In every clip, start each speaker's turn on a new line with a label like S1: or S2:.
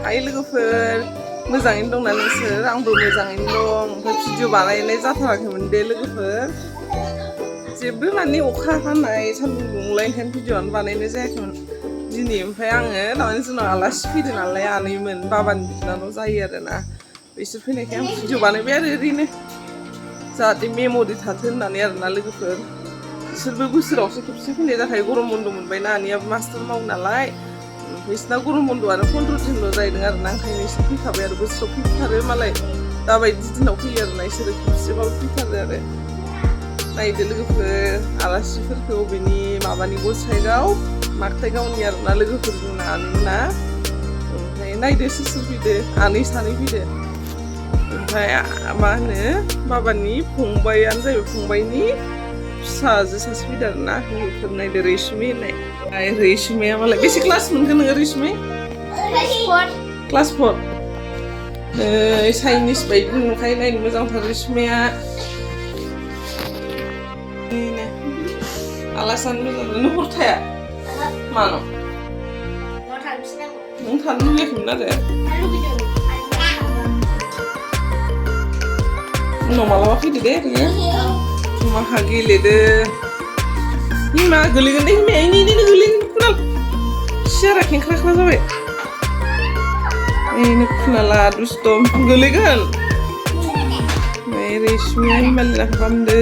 S1: हाय लोगोफोर मोजाङैनो दंना नोंसोर आंबो मोजाङैनो दं ओमफ्राय भिडिअ बानायनाय जाथाराखैमोन दे लोगोफोर जेबो माने अखा हानाय सान्दुं दुंलाय ओंखायनो भिडिअआनो बानायनाय जायाखैमोन दिनै ओमफ्राय आङो दामानि जोंनाव आलासि फैदों नालाय आनैमोन बाबानि बिनानाव जायो आरोना बिसोर फैनायखाय आं भिडिअ बानायबाय आरो ओरैनो जाहाथे मेम'रि थाथों होननानै आरोना लोगोफोर बिसोरबो बोसोरावसो खेबसे फैनाय जाखायो गरम बन्द मोनबायना आनैयाबो मास्टार मावो नालाय बिसोरना गरम बन्द'आनो 15 दिनल' जाहैदों आरोना ओंखायनो इसोर फैखाबाय आरो बोसोराव फैथारो मालाय दाबायदि दिनाव फैयो आरोना इसोरो खेबसेबाबो फैथारो आरो नायदो लोगोफोर आलासिफोरखौ बेनि माबानि गसाइगाव मागथाइगावनि आरोना लोगोफोर जोंना आनैमोना ओमफ्राय नायदो सोर सोर फैदो आनै सानै फैदो ओमफ्राय मा होनो बाबानि फंबायानो जाहैबाय फंबायनि फिसाजो सासे फैदो आरोना लोगोफोर नायदो रैसुमै होननाय रैसुमैया मालाय बेसे क्लास मोनखो नोङो रैसुमै क्लास 4 चाइनिस बायदि नुखायो नायनो मोजांथार रैसुमैया आलासियानो मोजां नों हर थाया मानो नों थानो लुगैयाखैमोन आरो उनाव मालाबा फैदो दे नोङो माहा गेलेदो हिमा गोलैगोन दे हिमाया इनि गोलैगोन कुनाल सियारा खेंख्राख्रा जाबाय एनो कुनाला दुस्त' गोलैगोन नै रैसुमिया हिमालि लाखामदो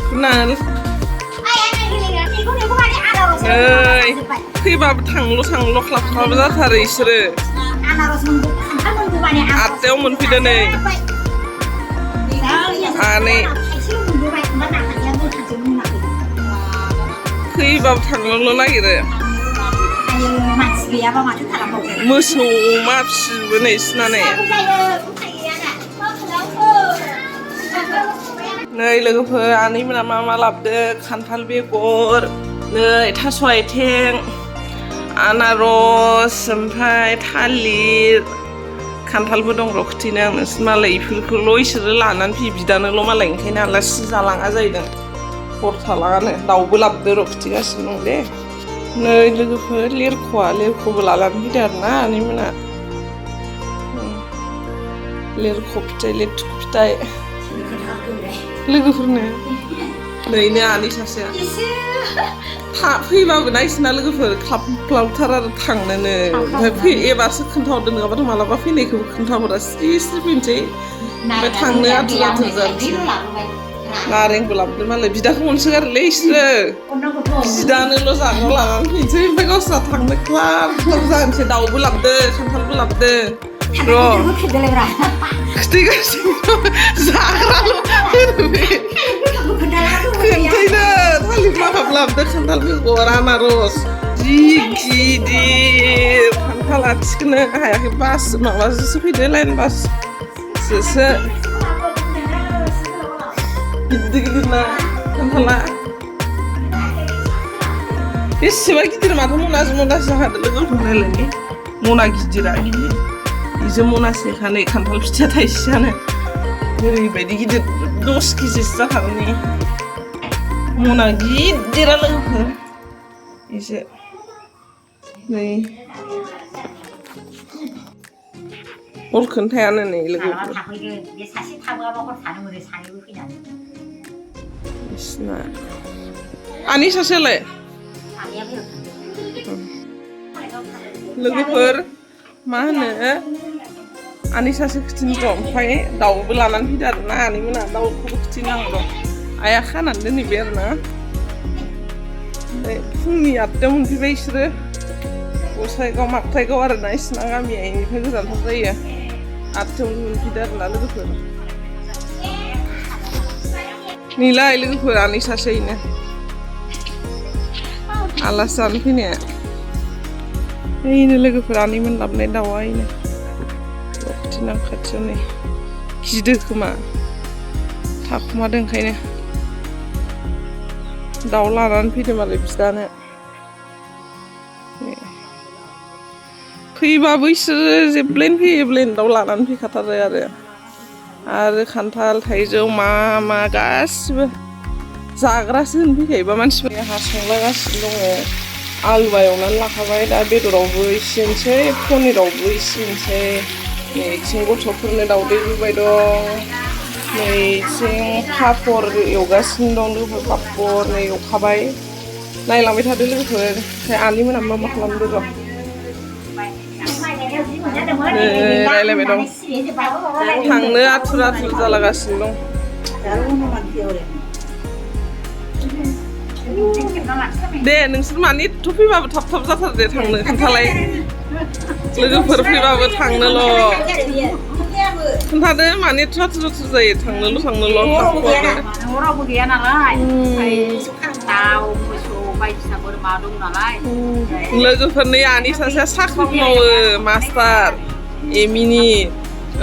S1: कुनाल नै फैबाबो थांल' ख्लाबख्लाब जाथारो इसोरो 8टायाव मोनफैदो नै आनै फैबाबो थांनोल' नागिरो मोसौ अमा फिसिबो नै सिनानै नै लोगोफोर आनैमोना मा लाबोदो खान्थाल बेगर नै थास' आथिं आनारस ओमफ्राय थालिर खान्थालबो दं र' खोथैनो आं नोंसोर मालाय इफोरखौल' इसोरो लानानै फैयो बिदानोल' मालाय ओंखायनो आलासि जालाङा जाहैदों हर थालाङानो दाउबो लाबोदो र' खोथैगासिनो दं दे नै लोगोफोर लेरख'बो लानानै फैदो आरोना आनैमोना लेरख' फिथाइ लेथुखु फिथाइ लोगोफोरनो नैनो आनै सासेया फैबाबो नायसोना लोगोफोर ख्लाबथार आरो थांनोनो ओमफ्राय एबारसो खोन्थाहरदो नङाबाथ' मालाबा फैनायखौबो खोन्थाहरा स्रि फैनोसै ओमफ्राय थांनो आथुर जानोसै नारेंबो लाबोदो मालाय बिदाखौ अनसोगारोलै इसोरो बिदानोल' जाग्रा लानानै फैनोसै ओमफ्राय गावस्रा थांनो ख्लाब जानोसै दाउबो लाबोदो खान्थालबो लाबोदो र' खोथैगासिनो जाग्राल' खोन्थैनो थालिर माखाब लाबोदो खान्थाल बेगर आनारस जि गिदिर खान्थाल आथिखौनो हायाखै बास माबाजोंसो फैदो लाइन बासजोंसो गिदिर ना खान्थाला बेसेबा गिदिर माथो मनासो हादो लोगोफोर नायलाय मना गिदिरा गिदिर बिजों मनासेखानै खान्थाल फिथाइया थाइसेयानो ओरैबायदि गिदिर 10 केजिसो जाखागोन मना गिदिरा लोगोफोर एसे नै हर खोन्थायानो नै लोगोफोर बिसिना आनै सासेयालाय लोगोफोर मा होनो आनै सासे खोथिनो र' ओमफ्राय दाउबो लानानै फैदो आरोना आनैमोना दाउखौबो खोथिनांगौ र' आइया खानानै दोनहैबाय आरोना फुंनि 8टायाव मोनफैबाय इसोरो गसाइगाव मागथाइगाव आरोना इसिना गामिया इनिफ्राय गोजानथार जायो 8टायावनो मोनफैदो आरोना लोगोफोर नैलाय लोगोफोर आनै सासेयैनो आलासि जानो फैनाया ओइनो लोगोफोर आनैमोन लाबोनाय दाउआ ओइनो खोथिनां खाथियाव नै गिदो खोमा थाखुमादों ओंखायनो दाउ लानानै फैदों मालाय बिदानो फैबाबो इसोरो जेब्लायनो फैयो ब्लेन दाउ लानानै फैखाथारो आरो खान्थाल थाइजौ मा गासिबो जाग्रासो होनफैखायोबा मानसिफोरा संलागासिनो दङ आलुआ एवनानै लाखाबाय दा बेदरावबो एसे होनोसै पनिरावबो एसे होनोसै नैथिं गथ'फोरनो दाउदै रुबाय दं नैथिं पापर एवगासिनो दं लोगोफोर पापर नै एवखाबाय नायलांबाय थादो लोगोफोर ओमफ्राय आनैमोना मा खालामदो र' रायलायबाय दं थांनो आथुर जालागासिनो दं दे नोंसोर मानि एथ' फैबाबो थाब जाथार दे थांनो खोन्थालाय लोगोफोर फैबाबो थांनोल' खोन्थादो मानि एथ' आथुर जायो थांनोल'
S2: रावबो गैया नालाय दाउ मोसौ बायदिसिना बोरमा दं नालाय
S1: लोगोफोरनि आनै सासेया साख्रि मावो मास्टार एमिनि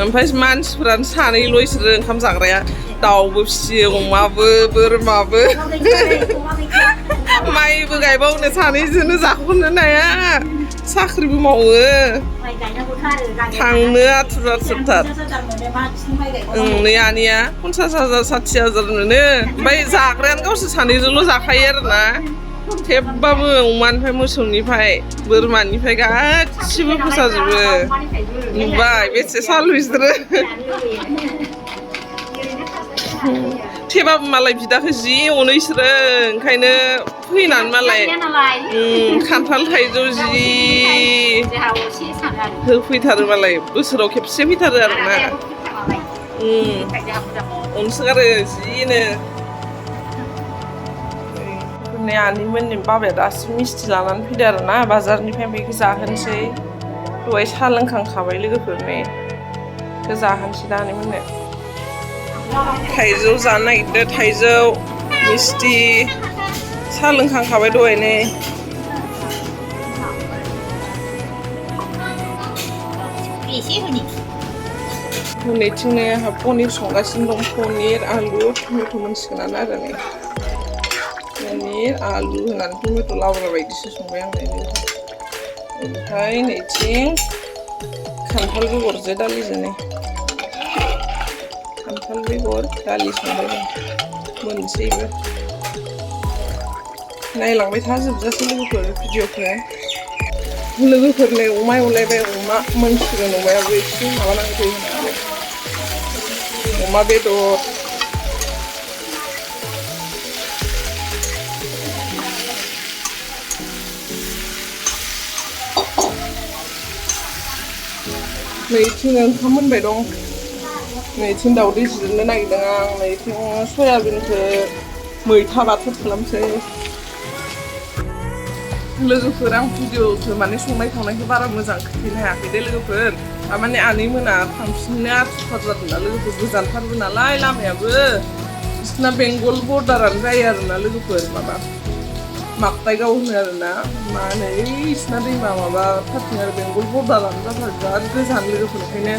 S1: ओमफ्राय मानसिफ्रानो सानैल' इसोरो ओंखाम जाग्राया दाउबो फिसियो अमाबो बोरमाबो माइबो गायबावनो सानैजोंनो जाख'नो हाया साख्रिबो मावो थांनो आथुरथार नै आनैया 50,000 60,000 मोनो ओमफ्राय जाग्रायानो गावसोर सानैजोंल' जाखायो आरोना थेवबाबो अमानिफ्राय मोसौनिफ्राय बोरमानिफ्राय गासिबो फोसाजोबो नुबाय बेसे सालु बिसोरो थेबाबो मालाय बिदाखौ जि अनो इसोरो ओंखायनो फैनानै मालाय खान्थाल थाइजौ जि होफैथारो मालाय बोसोराव खेबसे फैथारो आरोना अनसोगारो जिनो आनैमोननि बाबाया दासो मिस्थि लानानै फैदो आरोना बाजारनिफ्राय बेखौ जाहोनोसै दहाय साहा लोंखांखाबाय लोगोफोरनि बेखौ जाहोनोसै दा आनैमोननो थाइजौ जानो नागिरदो थाइजौ मिस्थि साहा लोंखांखाबाय दहायनो नैथिंनो आंहा पनिर संगासिनो दं पनिर आलु टमेट' मोनसिगोनानो आरो नै पनिर आलु होनानै टमेट' लाब्रा बायदिसो संबाय आं ओमफ्राय नैथिं खान्थाल बेगरजों दालिजों नै खान्थाल बेगर दालि संबाय दं मोनसैबो नायलांबाय था जोबजासे लोगोफोर भिडिअखौ लोगोफोरनो अमा एवलायबाय अमा मोनसिगोन अमायाबो एसे माबानांगौ होनानै अमा बेदर नैथिं ओंखाम मोनबाय दं नैथिं दाउदै जिरनो नागिरदों आं नैथिं सयाबिनखौ मैथा बाथोन खालामसै लोगोफोर आं भिडिअखौ माने संनाय खावनायखौ बारा मोजां खोन्थानो हायाखै दे लोगोफोर थारमाने आनैमोना थांफिननो आथुरथार जादोंना लोगोफोर गोजानथारबो नालाय लामायाबो बिसोरना बेंगल बर्डारानो जायो आरोना लोगोफोर माबा माक्ताइगाव होनो आरोना मा होनो बिसोरना दैमा माबा खाथिं आरो बेंगल बर्डारानो जाथार बिराद गोजान लोगोफोर ओंखायनो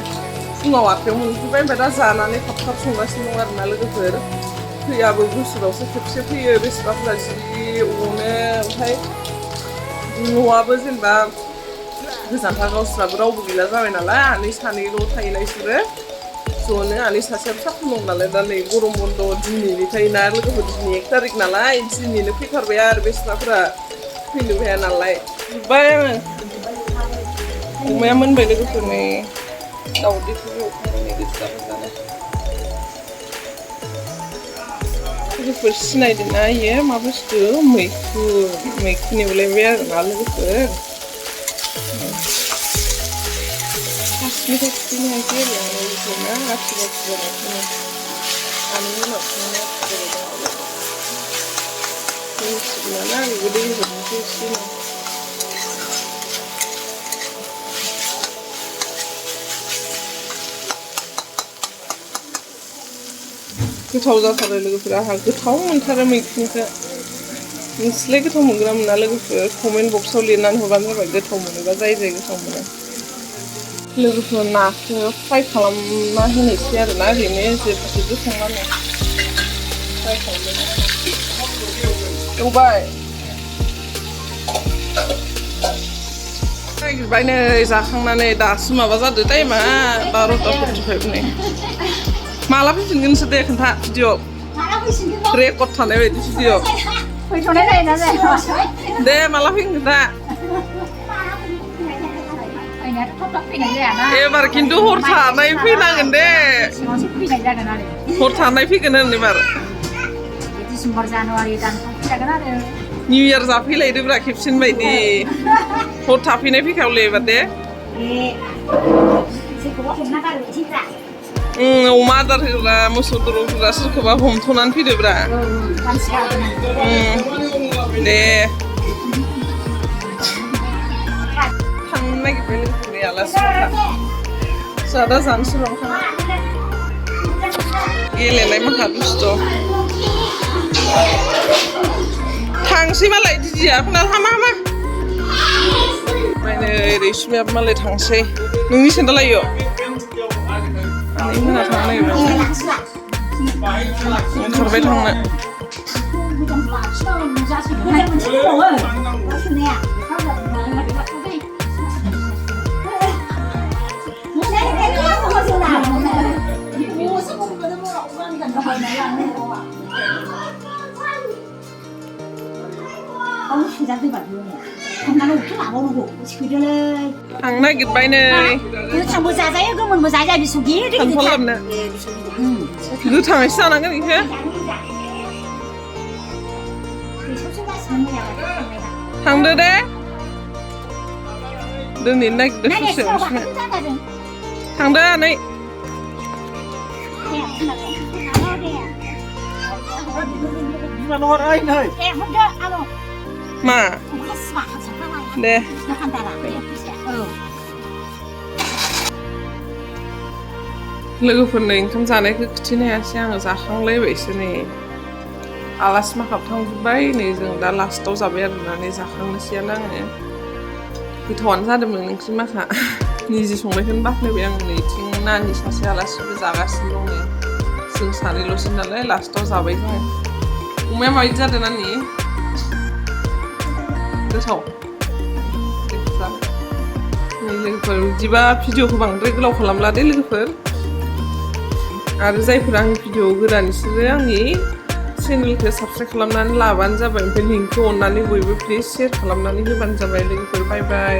S1: फुङाव 8टायाव मोनफैबाय ओमफ्राय दा जानानै थाब संगासिनो दं आरोना लोगोफोर फैयाबो बोसोरावसो खेबसे फैयो बेसेबाफोरा जि अनो ओमफ्राय न'आबो जेनेबा गोजानथार गावस्राबो रावबो गैला जाबाय नालाय आनै सानैल' थायोना इसोरो ज'नो आनै सासेयाबो साख्रि मावो नालाय दा नै गरम बन्द दिनैनिफ्राय ना लोगोफोर दिनै 1 तारिख नालाय दिनैनो फैथारबाय आरो बेसेबाफोरा फैनो हाया नालाय जोब्बाय आङो अमाया मोनबाय लोगोफोर नै दाउदैखौ एवखांनानै गोजा जानो लोगोफोर सिनायदोंना इयो मा बुस्थु मैखुन एवलायबाय आरोना लोगोफोर फार्स्टनिफ्राय खिन्थानो हायाखै आरो आं लोगोफोरना आथुर जानायखौनो आनैमोनाव संनो मिथिगौ नालाय आंबो दै होहरनोसै एसे गोथाव जाथारो लोगोफोर आंहा गोथाव मोनथारो मैखुनखौ नोंसोरलाय गोथाव मोनग्रा मोना लोगोफोर कमेन्ट बक्सआव लिरनानै हरबानो जाबाय गोथाव मोनोबा जाय गोथाव मोनो लोगोफोर नाखौ फ्राय खालामना होनोसै आरोना ओरैनो जेबो संनानै फ्राय खालामबाय एवबाय नागिरबाय नै जाखांनानै दासो माबा जादो टाइमा 12:45 नै माला फैफिनगोन नोंसोर दे खोन्था भिडिअ रेकर्ड थानाय बायदि भिडिअ
S2: फैथ'नाय जायोना जाया
S1: दे माला फैगोन दा
S2: फैनायाथ' थाब थाब फैनाय जायाना
S1: एबार खिन्थु हर थानाय फैनांगोन दे
S2: सिगाङावसो फैनाय जागोन आरो
S1: हर थानाय फैगोन होन एबार
S2: डिसेम्बर जानुवारि दानफ्राव फैजागोन आरो
S1: निउ इयार जाफैलायदोब्रा खेबसेन बायदि हर थाफैनाय फैखावलै एबार दे
S2: सोरखौबा हमना गारबोनोसैब्रा
S1: अमा आदार होग्रा मोसौ दरग्रा सोरखौबा हमथ'नानै फैदोब्रा
S2: मानसि गारबोनांगौ
S1: दे थांनो नागिरबाय लोगोफोरनि आलासिफोरा जादा जानोसै लंखाना गेलेनाय माखा दुस्थ' थांसै मालाय दिदिया खनाल हामा हामा ओमफ्राय नै रैसुमियाबो मालाय थांसै नोंनि सेन्देलायो आनैमोनहा थांनो नागिरबाय ओंखारबाय थांनो थांनो नागिरबाय नै
S2: गोथांबो जाजायो गोमोनबो जाजायो बिसु गिदिर
S1: खान्थाल लाबनो गोथाङैसो जानांगोन इखो थांदो दे दोनैनो नागिरदो ससेयावसो थांदो आनै मा दे लोगोफोरनो ओंखाम जानायखौ खिथिनो हायासै आङो जाखांलायबायसो नै आलासि माखाब थांजोब्बाय नै जों दा लास्टाव जाबाय आरोना नै जाखांनोसैयानो आङो गोथावानो जादोंमोन ओंख्रि माखा निजि संनायखौनो बाख्नायबाय आं नैथिं नानि सासे आलासिबो जागासिनो दङ जों सानैल'सै नालाय लास्टाव जाबाय जोङो अमाया माबायदि जादों नानि गोथाव नै लोगोफोर बिदिबा भिडिअखौ बांद्राय गोलाव खालामला दे लोगोफोर आरो जायफोर आंनि भिडिअ गोदान बिसोरो आंनि चेनेलखौ साबस्क्राइब खालामनानै लाबानो जाबाय ओमफ्राय लिंकखौ अननानै बयबो प्लिज शेयार खालामनानै होबानो जाबाय लोगोफोर बाय बाय